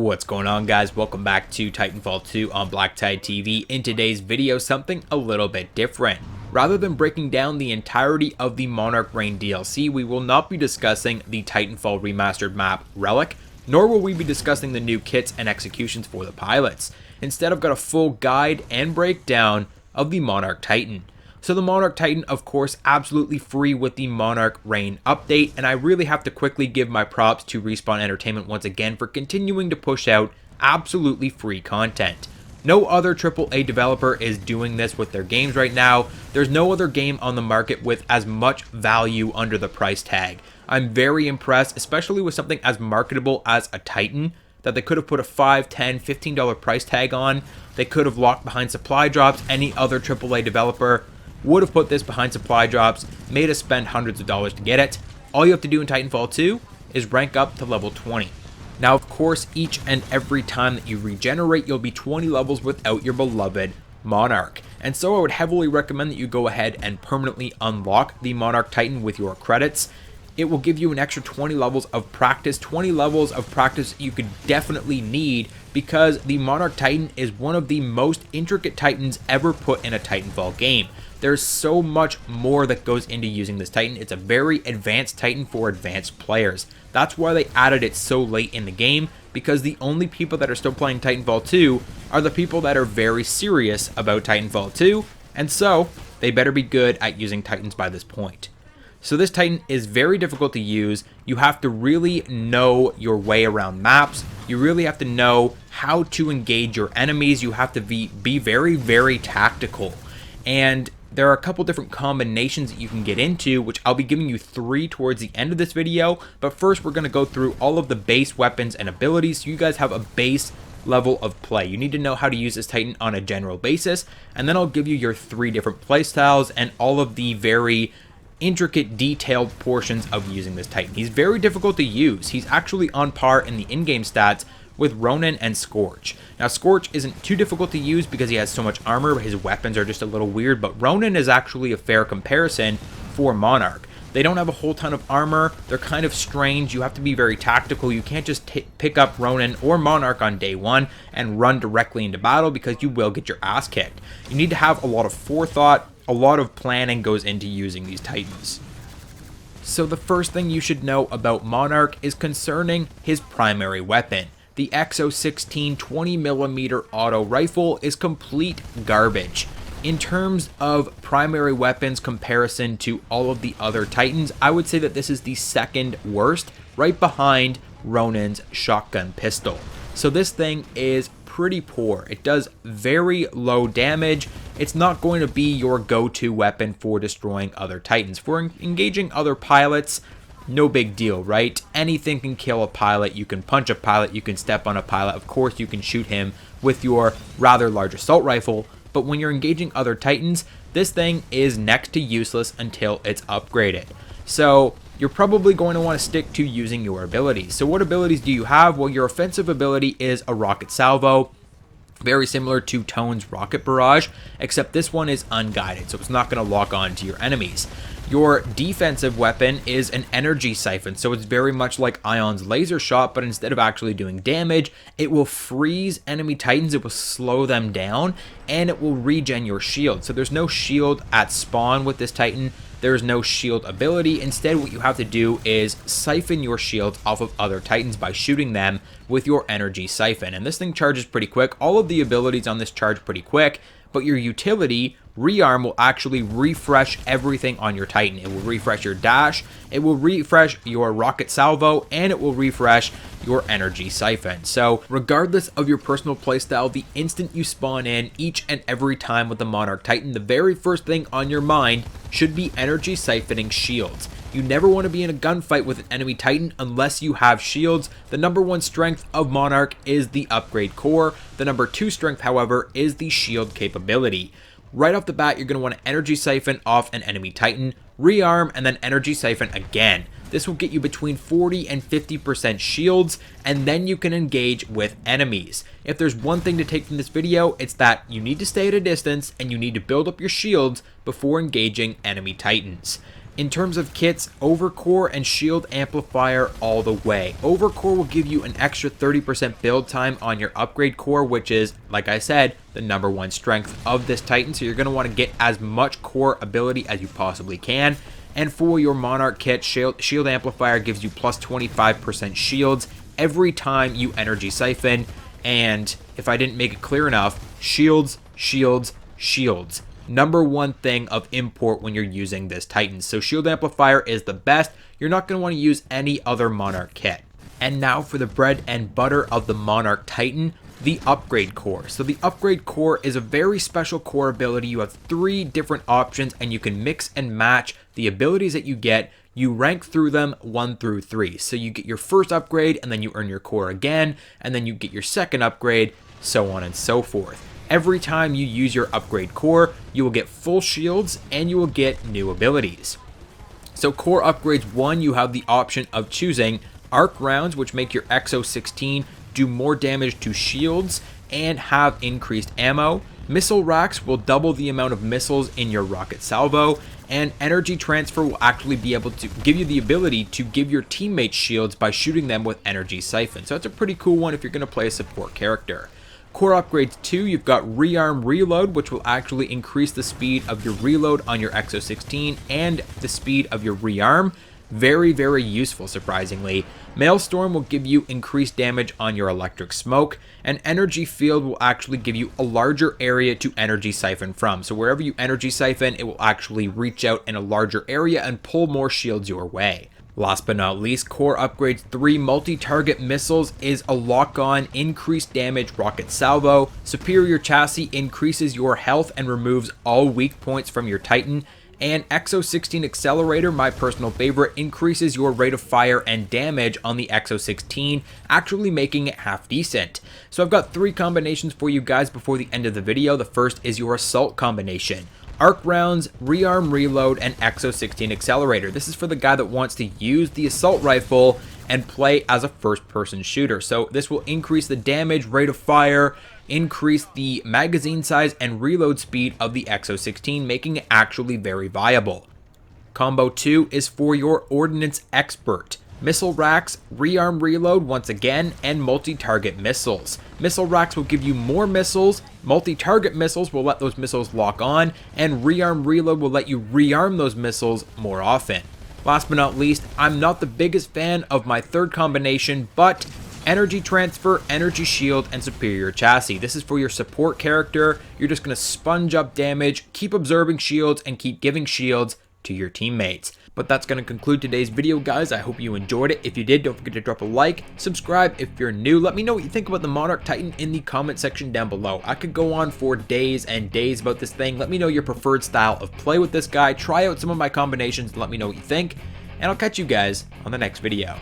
What's going on, guys? Welcome back to Titanfall 2 on BlackTideTV. In today's video, something a little bit different. Rather than breaking down the entirety of the Monarch Reign DLC, we will not be discussing the Titanfall remastered map Relic, nor will we be discussing the new kits and executions for the pilots. Instead, I've got a full guide and breakdown of the Monarch Titan. So the Monarch Titan, of course, absolutely free with the Monarch Reign update, and I really have to quickly give my props to Respawn Entertainment once again for continuing to push out absolutely free content. No other AAA developer is doing this with their games right now. There's no other game on the market with as much value under the price tag. I'm very impressed, especially with something as marketable as a Titan, that they could have put a $5, $10, $15 price tag on. They could have locked behind supply drops. Any other AAA developer would have put this behind supply drops, made us spend hundreds of dollars to get it. All you have to do in Titanfall 2 is rank up to level 20. Now, of course, each and every time that you regenerate, you'll be 20 levels without your beloved Monarch. And so I would heavily recommend that you go ahead and permanently unlock the Monarch Titan with your credits. It will give you an extra 20 levels of practice, 20 levels of practice you could definitely need, because the Monarch Titan is one of the most intricate Titans ever put in a Titanfall game. There's so much more that goes into using this Titan. It's a very advanced Titan for advanced players. That's why they added it so late in the game, because the only people that are still playing Titanfall 2 are the people that are very serious about Titanfall 2, and so they better be good at using Titans by this point. So this Titan is very difficult to use. You have to really know your way around maps. You really have to know how to engage your enemies. You have to be very, very tactical. And there are a couple different combinations that you can get into, which I'll be giving you 3 towards the end of this video. But first, we're going to go through all of the base weapons and abilities so you guys have a base level of play. You need to know how to use this Titan on a general basis. And then I'll give you your 3 different playstyles and all of the very intricate, detailed portions of using this Titan. He's very difficult to use. He's actually on par in the in-game stats with Ronin and Scorch. Now, Scorch isn't too difficult to use because he has so much armor. His weapons are just a little weird, but Ronin is actually a fair comparison for Monarch. They don't have a whole ton of armor. They're kind of strange. You have to be very tactical. You can't just pick up Ronin or Monarch on day one and run directly into battle, because you will get your ass kicked. You need to have a lot of forethought. A lot of planning goes into using these Titans. So the first thing you should know about Monarch is concerning his primary weapon. The XO16 20mm auto rifle is complete garbage. In terms of primary weapons comparison to all of the other Titans, I would say that this is the second worst, right behind Ronin's shotgun pistol. So this thing is pretty poor. It does very low damage. It's not going to be your go-to weapon for destroying other Titans. For engaging other pilots, no big deal, right? Anything can kill a pilot. You can punch a pilot, you can step on a pilot. Of course, you can shoot him with your rather large assault rifle. But when you're engaging other Titans, this thing is next to useless until it's upgraded. So you're probably going to want to stick to using your abilities. So what abilities do you have? Well, your offensive ability is a rocket salvo, very similar to Tone's rocket barrage, except this one is unguided, so it's not going to lock on to your enemies. Your defensive weapon is an energy siphon, so it's very much like Ion's laser shot, but instead of actually doing damage, it will freeze enemy Titans, it will slow them down, and it will regen your shield. So there's no shield at spawn with this Titan. There's no shield ability. Instead, what you have to do is siphon your shields off of other Titans by shooting them with your energy siphon. And this thing charges pretty quick. All of the abilities on this charge pretty quick, but your utility, Rearm, will actually refresh everything on your Titan. It will refresh your dash, it will refresh your rocket salvo, and it will refresh your energy siphon. So regardless of your personal playstyle, the instant you spawn in each and every time with the Monarch Titan, the very first thing on your mind should be energy siphoning shields. You never want to be in a gunfight with an enemy Titan unless you have shields. The number 1 strength of Monarch is the upgrade core. The number 2 strength, however, is the shield capability. Right off the bat, you're going to want to energy siphon off an enemy Titan, rearm, and then energy siphon again. This will get you between 40 and 50% shields, and then you can engage with enemies. If there's one thing to take from this video, it's that you need to stay at a distance and you need to build up your shields before engaging enemy Titans. In terms of kits, Overcore and Shield Amplifier all the way. Overcore will give you an extra 30% build time on your upgrade core, which is, like I said, the #1 strength of this Titan, so you're going to want to get as much core ability as you possibly can. And for your Monarch kit, Shield Amplifier gives you plus 25% shields every time you energy siphon, and if I didn't make it clear enough, shields, shields, shields. #1 thing of import when you're using this Titan. So Shield Amplifier is the best. You're not going to want to use any other Monarch kit. And now for the bread and butter of the Monarch Titan, the upgrade core. So the upgrade core is a very special core ability. You have 3 different options and you can mix and match the abilities that you get. You rank through them 1 through 3. So you get your first upgrade and then you earn your core again, and then you get your second upgrade, so on and so forth. Every time you use your upgrade core, you will get full shields and you will get new abilities. So core upgrades 1, you have the option of choosing arc rounds, which make your Exo-16 do more damage to shields and have increased ammo. Missile racks will double the amount of missiles in your rocket salvo, and energy transfer will actually be able to give you the ability to give your teammates shields by shooting them with energy siphon. So that's a pretty cool one if you're going to play a support character. Core upgrades 2, you've got rearm reload, which will actually increase the speed of your reload on your Exo-16 and the speed of your rearm. Very, very useful, surprisingly. Maelstrom will give you increased damage on your electric smoke, and energy field will actually give you a larger area to energy siphon from. So wherever you energy siphon, it will actually reach out in a larger area and pull more shields your way. Last but not least, core upgrades 3, multi-target missiles is a lock-on, increased damage rocket salvo. Superior chassis increases your health and removes all weak points from your Titan. And Exo-16 accelerator, my personal favorite, increases your rate of fire and damage on the Exo-16, actually making it half decent. So I've got 3 combinations for you guys before the end of the video. The first is your assault combination. Arc rounds, rearm reload, and Exo-16 accelerator. This is for the guy that wants to use the assault rifle and play as a first-person shooter. So this will increase the damage, rate of fire, increase the magazine size, and reload speed of the Exo-16, making it actually very viable. Combo 2 is for your ordnance expert. Missile racks, rearm reload once again, and multi-target missiles. Missile racks will give you more missiles, multi-target missiles will let those missiles lock on, and rearm reload will let you rearm those missiles more often. Last but not least, I'm not the biggest fan of my third combination, but energy transfer, energy shield, and superior chassis. This is for your support character. You're just going to sponge up damage, keep absorbing shields, and keep giving shields to your teammates. But that's going to conclude today's video, guys. I hope you enjoyed it. If you did, don't forget to drop a like, subscribe if you're new. Let me know what you think about the Monarch Titan in the comment section down below. I could go on for days and days about this thing. Let me know your preferred style of play with this guy. Try out some of my combinations and let me know what you think. And I'll catch you guys on the next video.